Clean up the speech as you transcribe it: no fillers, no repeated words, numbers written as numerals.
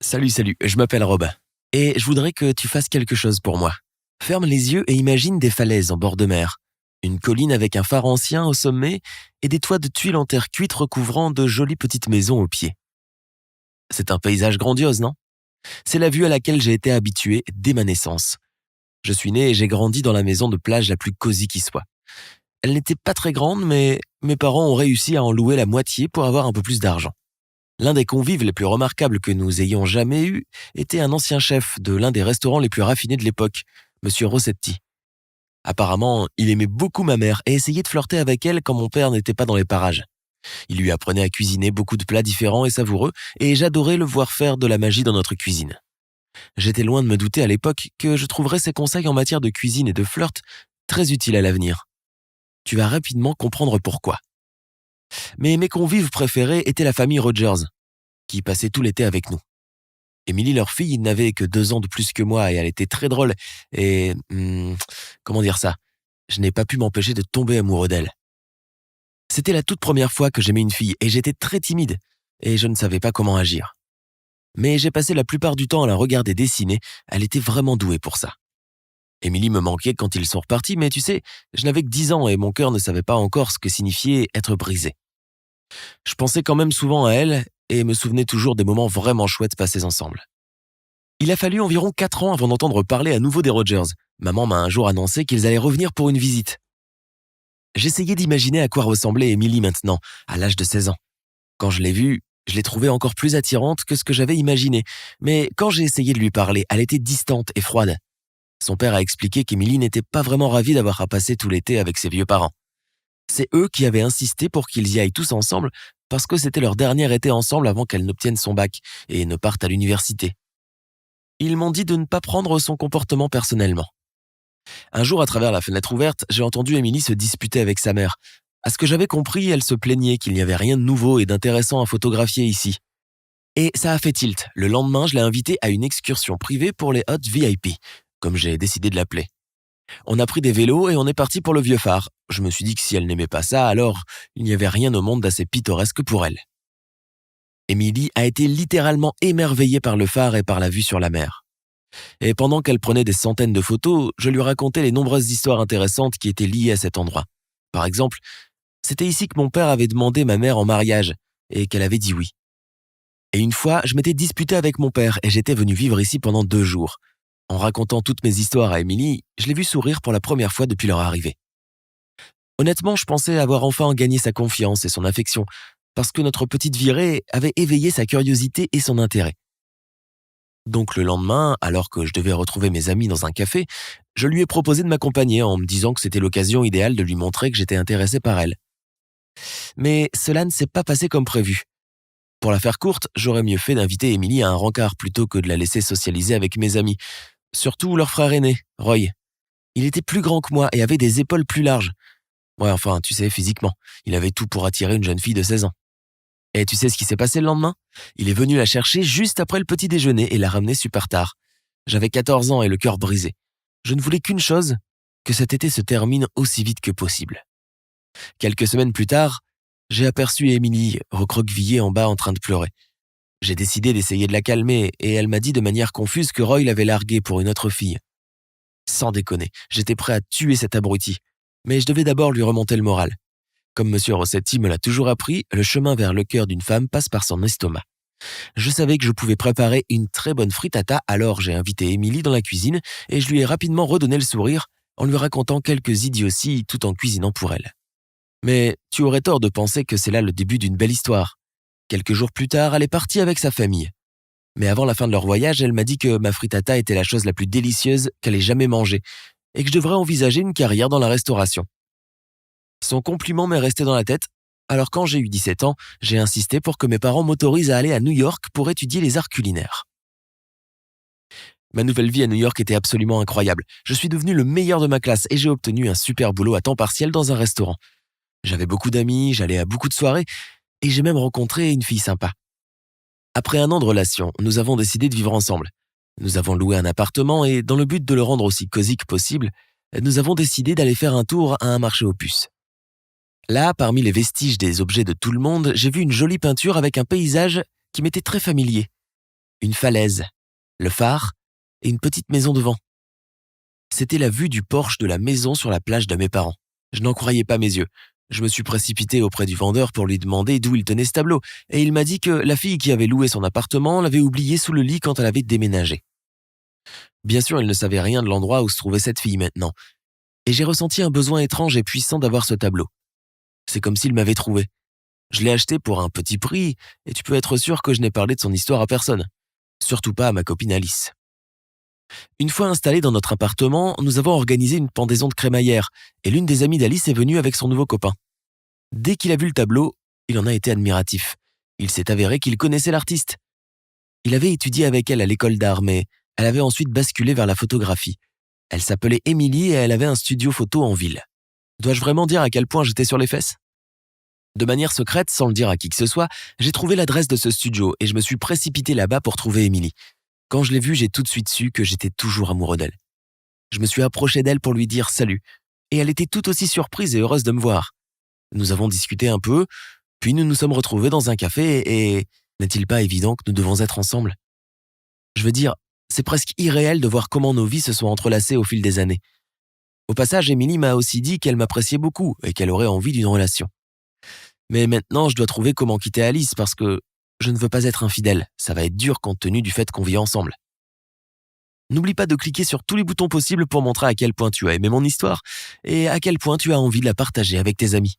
Salut, je m'appelle Robin. Et je voudrais que tu fasses quelque chose pour moi. Ferme les yeux et imagine des falaises en bord de mer. Une colline avec un phare ancien au sommet et des toits de tuiles en terre cuite recouvrant de jolies petites maisons au pied. C'est un paysage grandiose, non? C'est la vue à laquelle j'ai été habitué dès ma naissance. Je suis né et j'ai grandi dans la maison de plage la plus cosy qui soit. Elle n'était pas très grande, mais mes parents ont réussi à en louer la moitié pour avoir un peu plus d'argent. L'un des convives les plus remarquables que nous ayons jamais eus était un ancien chef de l'un des restaurants les plus raffinés de l'époque, Monsieur Rossetti. Apparemment, il aimait beaucoup ma mère et essayait de flirter avec elle quand mon père n'était pas dans les parages. Il lui apprenait à cuisiner beaucoup de plats différents et savoureux, et j'adorais le voir faire de la magie dans notre cuisine. J'étais loin de me douter à l'époque que je trouverais ses conseils en matière de cuisine et de flirt très utiles à l'avenir. Tu vas rapidement comprendre pourquoi. Mais mes convives préférés étaient la famille Rogers, qui passait tout l'été avec nous. Émilie, leur fille, n'avait que 2 ans de plus que moi et elle était très drôle et... comment dire ça? Je n'ai pas pu m'empêcher de tomber amoureux d'elle. C'était la toute première fois que j'aimais une fille et j'étais très timide et je ne savais pas comment agir. Mais j'ai passé la plupart du temps à la regarder dessiner, elle était vraiment douée pour ça. Émilie me manquait quand ils sont repartis, mais tu sais, je n'avais que 10 ans et mon cœur ne savait pas encore ce que signifiait être brisé. Je pensais quand même souvent à elle et me souvenais toujours des moments vraiment chouettes passés ensemble. Il a fallu environ 4 ans avant d'entendre parler à nouveau des Rogers. Maman m'a un jour annoncé qu'ils allaient revenir pour une visite. J'essayais d'imaginer à quoi ressemblait Émilie maintenant, à l'âge de 16 ans. Quand je l'ai vue, je l'ai trouvée encore plus attirante que ce que j'avais imaginé. Mais quand j'ai essayé de lui parler, elle était distante et froide. Son père a expliqué qu'Émilie n'était pas vraiment ravie d'avoir à passer tout l'été avec ses vieux parents. C'est eux qui avaient insisté pour qu'ils y aillent tous ensemble parce que c'était leur dernier été ensemble avant qu'elle n'obtienne son bac et ne parte à l'université. Ils m'ont dit de ne pas prendre son comportement personnellement. Un jour, à travers la fenêtre ouverte, j'ai entendu Émilie se disputer avec sa mère. À ce que j'avais compris, elle se plaignait qu'il n'y avait rien de nouveau et d'intéressant à photographier ici. Et ça a fait tilt. Le lendemain, je l'ai invitée à une excursion privée pour les Hot VIP, comme j'ai décidé de l'appeler. On a pris des vélos et on est parti pour le vieux phare. Je me suis dit que si elle n'aimait pas ça, alors il n'y avait rien au monde d'assez pittoresque pour elle. Émilie a été littéralement émerveillée par le phare et par la vue sur la mer. Et pendant qu'elle prenait des centaines de photos, je lui racontais les nombreuses histoires intéressantes qui étaient liées à cet endroit. Par exemple, c'était ici que mon père avait demandé ma mère en mariage et qu'elle avait dit oui. Et une fois, je m'étais disputé avec mon père et j'étais venu vivre ici pendant 2 jours. En racontant toutes mes histoires à Émilie, je l'ai vue sourire pour la première fois depuis leur arrivée. Honnêtement, je pensais avoir enfin gagné sa confiance et son affection, parce que notre petite virée avait éveillé sa curiosité et son intérêt. Donc le lendemain, alors que je devais retrouver mes amis dans un café, je lui ai proposé de m'accompagner en me disant que c'était l'occasion idéale de lui montrer que j'étais intéressé par elle. Mais cela ne s'est pas passé comme prévu. Pour la faire courte, j'aurais mieux fait d'inviter Émilie à un rencard plutôt que de la laisser socialiser avec mes amis. Surtout leur frère aîné, Roy. Il était plus grand que moi et avait des épaules plus larges. Ouais, enfin, tu sais, physiquement, il avait tout pour attirer une jeune fille de 16 ans. Et tu sais ce qui s'est passé le lendemain? Il est venu la chercher juste après le petit déjeuner et l'a ramenée super tard. J'avais 14 ans et le cœur brisé. Je ne voulais qu'une chose, que cet été se termine aussi vite que possible. Quelques semaines plus tard, j'ai aperçu Émilie recroquevillée en bas en train de pleurer. J'ai décidé d'essayer de la calmer et elle m'a dit de manière confuse que Roy l'avait larguée pour une autre fille. Sans déconner, j'étais prêt à tuer cet abruti. Mais je devais d'abord lui remonter le moral. Comme Monsieur Rossetti me l'a toujours appris, le chemin vers le cœur d'une femme passe par son estomac. Je savais que je pouvais préparer une très bonne frittata, alors j'ai invité Émilie dans la cuisine et je lui ai rapidement redonné le sourire en lui racontant quelques idioties tout en cuisinant pour elle. Mais tu aurais tort de penser que c'est là le début d'une belle histoire. Quelques jours plus tard, elle est partie avec sa famille. Mais avant la fin de leur voyage, elle m'a dit que ma frittata était la chose la plus délicieuse qu'elle ait jamais mangée et que je devrais envisager une carrière dans la restauration. Son compliment m'est resté dans la tête, alors quand j'ai eu 17 ans, j'ai insisté pour que mes parents m'autorisent à aller à New York pour étudier les arts culinaires. Ma nouvelle vie à New York était absolument incroyable. Je suis devenu le meilleur de ma classe et j'ai obtenu un super boulot à temps partiel dans un restaurant. J'avais beaucoup d'amis, j'allais à beaucoup de soirées et j'ai même rencontré une fille sympa. Après 1 an de relation, nous avons décidé de vivre ensemble. Nous avons loué un appartement et, dans le but de le rendre aussi cosy que possible, nous avons décidé d'aller faire un tour à un marché aux puces. Là, parmi les vestiges des objets de tout le monde, j'ai vu une jolie peinture avec un paysage qui m'était très familier. une falaise, le phare et une petite maison devant. C'était la vue du porche de la maison sur la plage de mes parents. Je n'en croyais pas mes yeux. Je me suis précipité auprès du vendeur pour lui demander d'où il tenait ce tableau, et il m'a dit que la fille qui avait loué son appartement l'avait oublié sous le lit quand elle avait déménagé. Bien sûr, il ne savait rien de l'endroit où se trouvait cette fille maintenant, et j'ai ressenti un besoin étrange et puissant d'avoir ce tableau. C'est comme s'il m'avait trouvé. Je l'ai acheté pour un petit prix, et tu peux être sûr que je n'ai parlé de son histoire à personne. Surtout pas à ma copine Alice. Une fois installés dans notre appartement, nous avons organisé une pendaison de crémaillère, et l'une des amies d'Alice est venue avec son nouveau copain. Dès qu'il a vu le tableau, il en a été admiratif. Il s'est avéré qu'il connaissait l'artiste. Il avait étudié avec elle à l'école d'art, mais elle avait ensuite basculé vers la photographie. Elle s'appelait Émilie et elle avait un studio photo en ville. Dois-je vraiment dire à quel point j'étais sur les fesses ? De manière secrète, sans le dire à qui que ce soit, j'ai trouvé l'adresse de ce studio et je me suis précipité là-bas pour trouver Émilie. Quand je l'ai vue, j'ai tout de suite su que j'étais toujours amoureux d'elle. Je me suis approché d'elle pour lui dire salut, et elle était tout aussi surprise et heureuse de me voir. Nous avons discuté un peu, puis nous nous sommes retrouvés dans un café et n'est-il pas évident que nous devons être ensemble ? Je veux dire, c'est presque irréel de voir comment nos vies se sont entrelacées au fil des années. Au passage, Émilie m'a aussi dit qu'elle m'appréciait beaucoup et qu'elle aurait envie d'une relation. Mais maintenant, je dois trouver comment quitter Alice parce que je ne veux pas être infidèle. Ça va être dur compte tenu du fait qu'on vit ensemble. N'oublie pas de cliquer sur tous les boutons possibles pour montrer à quel point tu as aimé mon histoire et à quel point tu as envie de la partager avec tes amis.